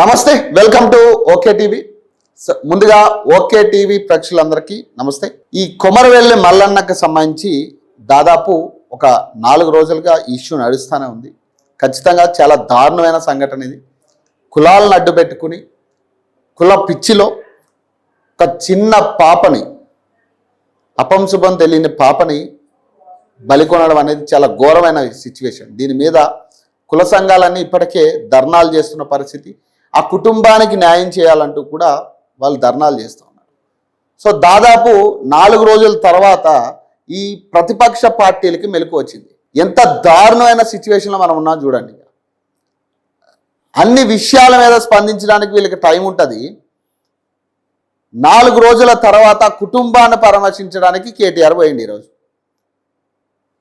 నమస్తే, welcome to okay TV. ముందుగా okay TV ప్రేక్షకులందరికీ నమస్తే. ఈ కొమరవెల్లి మల్లన్నకు సంబంధించి దాదాపు ఒక 4 రోజులుగా ఇష్యూ నడుస్తూనే ఉంది. ఖచ్చితంగా చాలా దారుణమైన సంఘటన ఇది. కులాలను అడ్డు పెట్టుకుని కుల పిచ్చిలో ఒక చిన్న పాపని, అపంశుభం తెలియని పాపని బలికొనడం అనేది చాలా ఘోరమైన సిచ్యువేషన్. దీని మీద కుల సంఘాలన్నీ ఇప్పటికే ధర్నాలు చేస్తున్న పరిస్థితి. ఆ కుటుంబానికి న్యాయం చేయాలంటూ కూడా వాళ్ళు ధర్నాలు చేస్తూ ఉన్నారు. సో దాదాపు 4 రోజుల తర్వాత ఈ ప్రతిపక్ష పార్టీలకి మెలకు వచ్చింది. ఎంత దారుణమైన సిచ్యువేషన్లో మనం ఉన్నాం చూడండి. అన్ని విషయాల మీద స్పందించడానికి వీళ్ళకి టైం ఉంటుంది. 4 రోజుల తర్వాత కుటుంబాన్ని పరామర్శించడానికి కేటీఆర్ పోయింది ఈరోజు.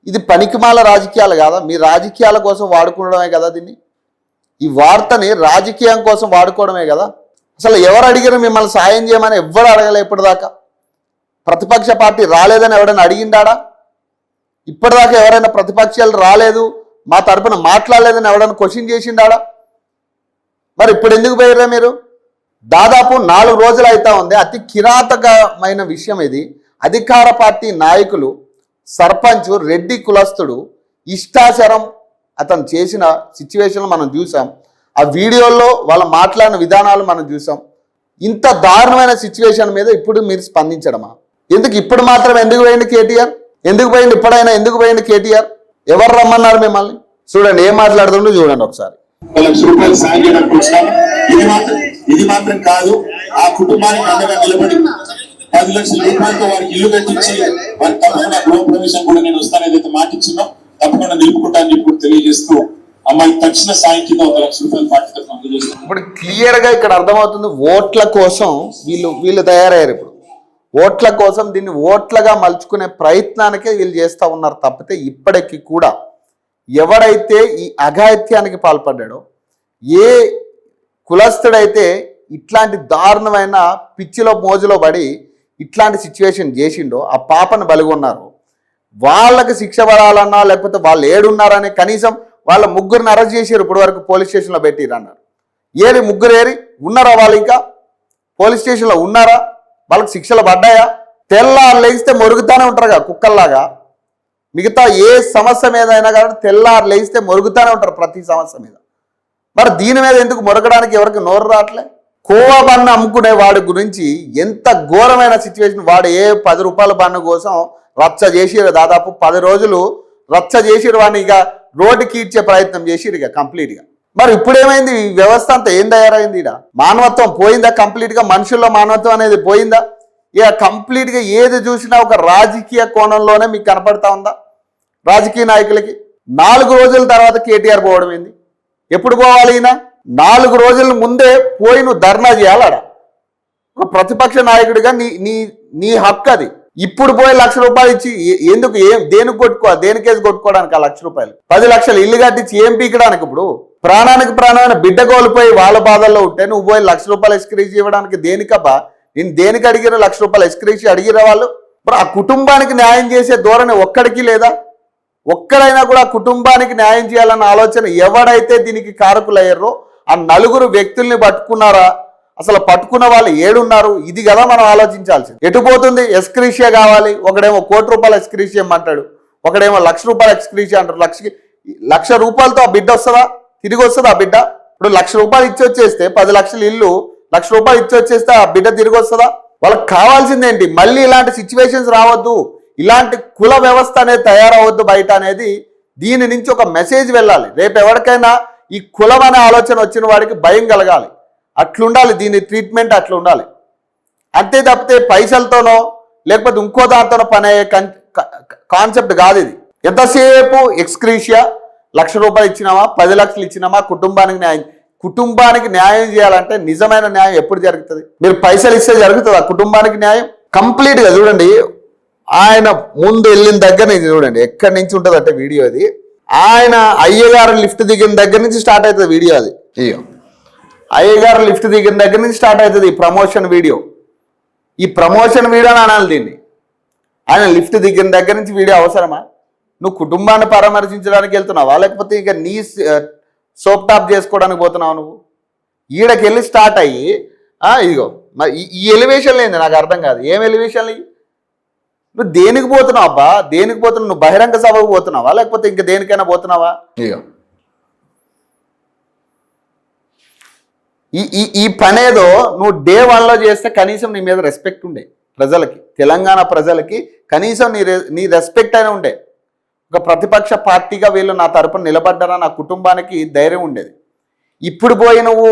ఇది పనికిమాల రాజకీయాలు కాదా? మీ రాజకీయాల కోసం వాడుకోవడమే కదా దీన్ని. ఈ వార్తని రాజకీయం కోసం వాడుకోవడమే కదా. అసలు ఎవరు అడిగారు మిమ్మల్ని సాయం చేయమని? ఎవ్వరు అడగలే ఇప్పటిదాకా. ప్రతిపక్ష పార్టీ రాలేదని ఎవరైనా అడిగిండాడా? ఇప్పటిదాకా ఎవరైనా ప్రతిపక్షాలు రాలేదు, మా తరపున మాట్లాడలేదని ఎవరైనా క్వశ్చన్ చేసిండాడా? మరి ఇప్పుడు ఎందుకు పోయారా మీరు? దాదాపు 4 రోజులు అవుతా ఉంది. అతి కిరాతకమైన విషయం ఇది. అధికార పార్టీ నాయకులు, సర్పంచ్, రెడ్డి కులస్తుడు ఇష్టాచారం అతను చేసిన సిచ్యువేషన్లు మనం చూసాం. ఆ వీడియోల్లో వాళ్ళు మాట్లాడిన విధానాలు మనం చూసాం. ఇంత దారుణమైన సిచ్యువేషన్ మీద ఇప్పుడు మీరు స్పందించడమా? ఎందుకు ఇప్పుడు మాత్రం ఎందుకు పోయింది కేటీఆర్? ఎందుకు పోయింది? ఇప్పుడైనా ఎందుకు పోయింది కేటీఆర్? ఎవరు రమ్మన్నారు మిమ్మల్ని? చూడండి ఏం మాట్లాడుతుండో చూడండి ఒకసారి. ఇది మాత్రం కాదు, ఆ కుటుంబానికి అండగా నిలబడి 10 లక్షల రూపాయలతో వారికి ఇల్లు కట్టించి వారికి తప్పకుండా గృహ ప్రవేశం కూడా నేను వస్తాను ఏదైతే మాట ఇచ్చినో తప్పకుండా నిలుపుకుంటానని చెప్పి తెలియజేస్తూ అమ్మాయి తక్షణ సాయం కింద 1 లక్ష రూపాయలు పార్టీ తరఫున అందజేస్తాను. ఇప్పుడు క్లియర్ గా ఇక్కడ అర్థమవుతుంది, ఓట్ల కోసం వీళ్ళు తయారయ్యారు. ఇప్పుడు ఓట్ల కోసం దీన్ని ఓట్లగా మలుచుకునే ప్రయత్నానికే వీళ్ళు చేస్తూ ఉన్నారు తప్పితే ఇప్పటికీ కూడా ఎవడైతే ఈ అఘాయిత్యానికి పాల్పడ్డాడో, ఏ కులస్తుడైతే ఇట్లాంటి దారుణమైన పిచ్చిలో మోజులో పడి ఇట్లాంటి సిచ్యువేషన్ చేసిండో, ఆ పాపను బలిగొన్నారు, వాళ్ళకి శిక్ష పడాలన్నా లేకపోతే వాళ్ళు ఏడున్నారని కనీసం వాళ్ళ ముగ్గురిని అరెస్ట్ చేసారు. ఇప్పటి వరకు పోలీస్ స్టేషన్లో పెట్టిరు అన్నారు. ఏరి ముగ్గురు ఏరి ఉన్నారా? వాళ్ళు ఇంకా పోలీస్ స్టేషన్లో ఉన్నారా? వాళ్ళకి శిక్షలు పడ్డాయా? తెల్లారు లేగిస్తే మొరుగుతానే ఉంటారు కదా కుక్కల్లాగా. మిగతా ఏ సమస్య మీద అయినా కానీ తెల్లారు లేగిస్తే మొరుగుతానే ఉంటారు ప్రతి సమస్య మీద. మరి దీని మీద ఎందుకు మొరగడానికి ఎవరికి నోరు రావట్లే? కోవా బన్ను అమ్ముకునే వాడి గురించి ఎంత ఘోరమైన సిచ్యువేషన్. వాడు ఏ 10 రూపాయల బన్ను కోసం రచ్చ చేసిరు. దాదాపు 10 రోజులు రచ్చ చేసిరు. వాడిని ఇక రోడ్డుకి ఇచ్చే ప్రయత్నం చేసిరు ఇక కంప్లీట్గా. మరి ఇప్పుడు ఏమైంది? ఈ వ్యవస్థ అంతా ఏం తయారైంది? ఇక మానవత్వం పోయిందా కంప్లీట్గా? మనుషుల్లో మానవత్వం అనేది పోయిందా? ఇక కంప్లీట్గా ఏది చూసినా ఒక రాజకీయ కోణంలోనే మీకు కనపడతా ఉందా? రాజకీయ నాయకులకి 4 రోజుల తర్వాత కేటీఆర్ పోవడం ఏంది? ఎప్పుడు పోవాలి ఈయన? 4 రోజుల ముందే పోయి నువ్వు ధర్నా చేయాలడ. ఒక ప్రతిపక్ష నాయకుడిగా నీ హక్కు అది. ఇప్పుడు పోయి 1 లక్ష రూపాయలు ఇచ్చి ఎందుకు? దేనికి దేనికేసి కొట్టుకోవడానికి? 1 లక్ష రూపాయలు 10 లక్షలు ఇల్లు కట్టించి ఏం పీకడానికి? ఇప్పుడు ప్రాణానికి ప్రాణమైన బిడ్డ కోల్పోయి వాళ్ళ బాధల్లో ఉంటే నువ్వు పోయి 1 లక్ష రూపాయలు ఎస్క్రీజ్ ఇవ్వడానికి దేనికబ్బా? నేను దేనికి అడిగిన 1 లక్ష రూపాయలు ఎస్క్రీజ్ అడిగిన వాళ్ళు? ఇప్పుడు ఆ కుటుంబానికి న్యాయం చేసే ధోరణి ఒక్కడికి లేదా? ఒక్కడైనా కూడా కుటుంబానికి న్యాయం చేయాలన్న ఆలోచన ఎవడైతే దీనికి కారకులయ్యారో ఆ 4 వ్యక్తుల్ని పట్టుకున్నారా? అసలు పట్టుకున్న వాళ్ళు ఏడున్నారు? ఇది కదా మనం ఆలోచించాల్సింది. ఎటు పోతుంది? ఎస్క్రీషియా కావాలి. ఒకడేమో 1 కోటి రూపాయలు ఎస్క్రీషియా అంటాడు, ఒకడేమో 1 లక్ష రూపాయలు ఎస్క్రీషియా అంటారు. 1 లక్ష రూపాయలతో ఆ బిడ్డ వస్తుందా? తిరిగి వస్తుందా ఆ బిడ్డ? ఇప్పుడు 1 లక్ష రూపాయలు ఇచ్చి వచ్చేస్తే 10 లక్షల ఇల్లు 1 లక్ష రూపాయలు ఇచ్చి వచ్చేస్తే ఆ బిడ్డ తిరిగి వస్తుందా? వాళ్ళకి కావాల్సిందేంటి? మళ్ళీ ఇలాంటి సిచ్యువేషన్స్ రావద్దు, ఇలాంటి కుల వ్యవస్థ అనేది తయారవద్దు బయట అనేది దీని నుంచి ఒక మెసేజ్ వెళ్ళాలి. రేపు ఎవరికైనా ఈ కులం అనే ఆలోచన వచ్చిన వాడికి భయం కలగాలి. అట్లుండాలి దీని ట్రీట్మెంట్, అట్లా ఉండాలి. అంతే తప్పితే పైసలతోనో లేకపోతే ఇంకో దాంతోనో పని అయ్యే కాన్సెప్ట్ కాదు ఇది. ఎంతసేపు ఎక్స్క్రీషియా 1 లక్ష రూపాయలు ఇచ్చినామా, 10 లక్షలు ఇచ్చినామా, కుటుంబానికి న్యాయం చేయాలంటే నిజమైన న్యాయం ఎప్పుడు జరుగుతుంది? మీరు పైసలు ఇస్తే జరుగుతుందా కుటుంబానికి న్యాయం? కంప్లీట్గా చూడండి. ఆయన ముందు వెళ్ళిన దగ్గర నుంచి చూడండి ఎక్కడి నుంచి ఉంటుంది అంటే వీడియో అది. ఆయన అయ్యగారు లిఫ్ట్ దిగిన దగ్గర నుంచి స్టార్ట్ అవుతుంది వీడియో. అది అయ్యగారు లిఫ్ట్ దిగిన దగ్గర నుంచి స్టార్ట్ అవుతుంది ఈ ప్రమోషన్ వీడియో. ఈ ప్రమోషన్ వీడియో అని అనాలి దీన్ని. ఆయన లిఫ్ట్ దిగిన దగ్గర నుంచి వీడియో అవసరమా? నువ్వు కుటుంబాన్ని పరామర్శించడానికి వెళ్తున్నావా లేకపోతే ఇక నీ సోప్ టాప్ చేసుకోవడానికి పోతున్నావు? నువ్వు ఈడకెళ్ళి స్టార్ట్ అయ్యి ఇదిగో మరి ఈ ఎలివేషన్లు ఏంది నాకు అర్థం కాదు. ఏం ఎలివేషన్లు? నువ్వు దేనికి పోతున్నావు అబ్బా? దేనికి పోతున్నావు? నువ్వు బహిరంగ సభకు పోతున్నావా లేకపోతే ఇంకా దేనికైనా పోతున్నావా? ఇగో ఈ పనేదో నువ్వు డే 1లో చేస్తే కనీసం నీ మీద రెస్పెక్ట్ ఉండే ప్రజలకి, తెలంగాణ ప్రజలకి కనీసం నీ రెస్పెక్ట్ అయినా ఉండే. ఒక ప్రతిపక్ష పార్టీగా వీళ్ళు నా తరపున నిలబడ్డారా, నా కుటుంబానికి ధైర్యం ఉండేది. ఇప్పుడు పోయి నువ్వు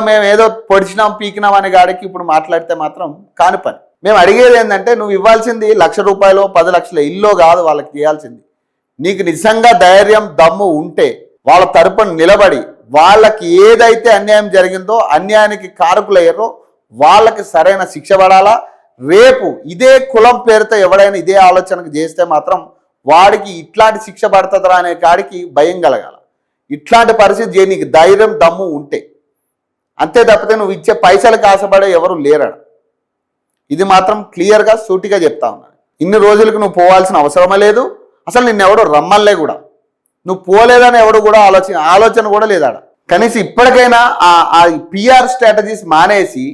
మేము ఏదో పొడిచినాం పీకినాం అనే గాడికి ఇప్పుడు మాట్లాడితే మాత్రం కాని పని. మేము అడిగేది ఏంటంటే నువ్వు ఇవ్వాల్సింది 1,00,000 రూపాయలు 10 లక్షల ఇల్లో కాదు వాళ్ళకి ఇవ్వాల్సింది. నీకు నిజంగా ధైర్యం దమ్ము ఉంటే వాళ్ళ తరపున నిలబడి వాళ్ళకి ఏదైతే అన్యాయం జరిగిందో, అన్యాయానికి కారకులయ్యారో వాళ్ళకి సరైన శిక్ష పడాలా. రేపు ఇదే కులం పేరుతో ఎవడైనా ఇదే ఆలోచనకు చేస్తే మాత్రం వాడికి ఇట్లాంటి శిక్ష పడుతుందా అనే కాడికి భయం కలగాల. ఇట్లాంటి పరిస్థితి నీకు ధైర్యం దమ్ము ఉంటే అంతే తప్పితే నువ్వు ఇచ్చే పైసలకు ఆశపడే ఎవరు లేరడ. ఇది మాత్రం క్లియర్గా సూటిగా చెప్తా ఉన్నాను. ఇన్ని రోజులకు నువ్వు పోవాల్సిన అవసరమే లేదు. అసలు నిన్నెవడో రమ్మల్లే కూడా, నువ్వు పోలేదని ఎవడు కూడా ఆలోచన కూడా లేదాడ. కనీసం ఇప్పటికైనా ఆ పిఆర్ స్ట్రాటజీస్ మానేసి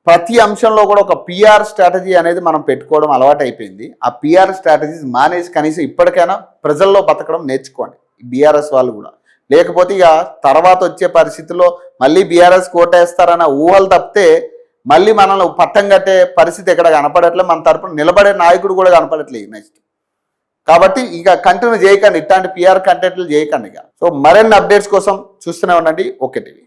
ప్రతి అంశంలో కూడా ఒక పిఆర్ స్ట్రాటజీ అనేది మనం పెట్టుకోవడం అలవాటు అయిపోయింది. ఆ పిఆర్ స్ట్రాటజీస్ మానేసి కనీసం ఇప్పటికైనా ప్రజల్లో బతకడం నేర్చుకోండి బీఆర్ఎస్ వాళ్ళు కూడా. లేకపోతే ఇక తర్వాత వచ్చే పరిస్థితుల్లో మళ్ళీ బీఆర్ఎస్ కోటేస్తారన్న ఊహలు తప్పితే మళ్ళీ మనల్ని పట్టం కట్టే పరిస్థితి ఎక్కడ కనపడట్లే. మన తరపున నిలబడే నాయకుడు కూడా కనపడట్లేదు నెక్స్ట్. కాబట్టి ఇక కంటిన్యూ చేయకండి, ఇట్లాంటి పిఆర్ కంటెంట్లు చేయకండి ఇక. సో మరిన్ని అప్డేట్స్ కోసం చూస్తూనే ఉండండి ఓకే టీవీ.